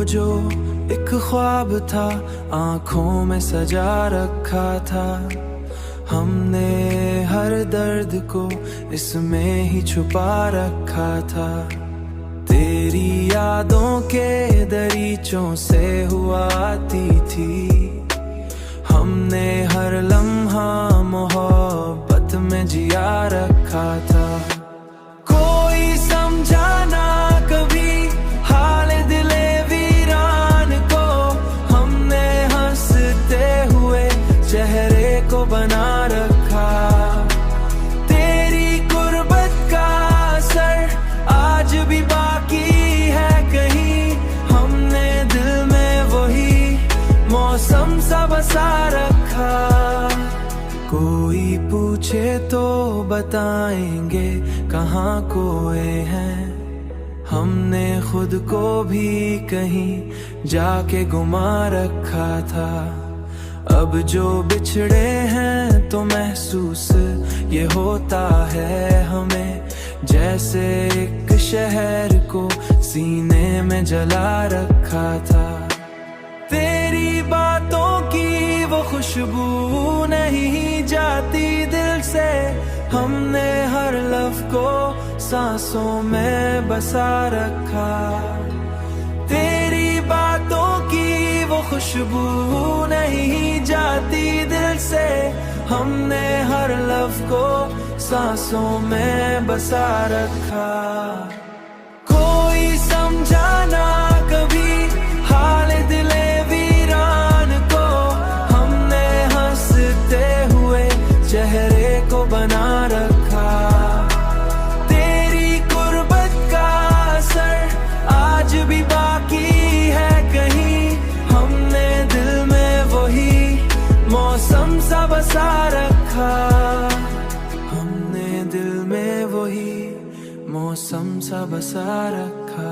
जो एक ख्वाब था आंखों में सजा रखा था, हमने हर दर्द को इसमें ही छुपा रखा था। तेरी यादों के दरीचों से हुआ आती थी, हमने हर लम्हा मोहब्बत में जिया रखा था। कोई समझा ना कभी हाल दिले वीरान को, हमने हंसते हुए चेहरे को बना रखा। तेरी गुर्बत का असर आज भी बाकी है कहीं, हमने दिल में वही मौसम सा बसा रखा। कोई पूछे तो बताएंगे कहाँ खोए हैं, हमने खुद को भी कहीं जाके गुमा रखा था। अब जो बिछड़े हैं तो महसूस ये होता है हमें, जैसे एक शहर को सीने में जला रखा था। तेरी बातों की वो खुशबू नहीं जाती दिल से, हमने हर लफ्ज़ को सांसों में बसा रखा। तेरी बातों की वो खुशबू नहीं जाती दिल से, हमने हर लफ्ज़ को सांसों में बसा रखा। कोई समझा ना कभी हाल दिले वीरान को, हमने हंसते हुए चेहरे को बना रखा। तेरी गुर्बत का असर आज भी बाकी है कहीं, हमने दिल में वही मौसम सा बसा रखा। हमने दिल में वही मौसम सा बसा रखा।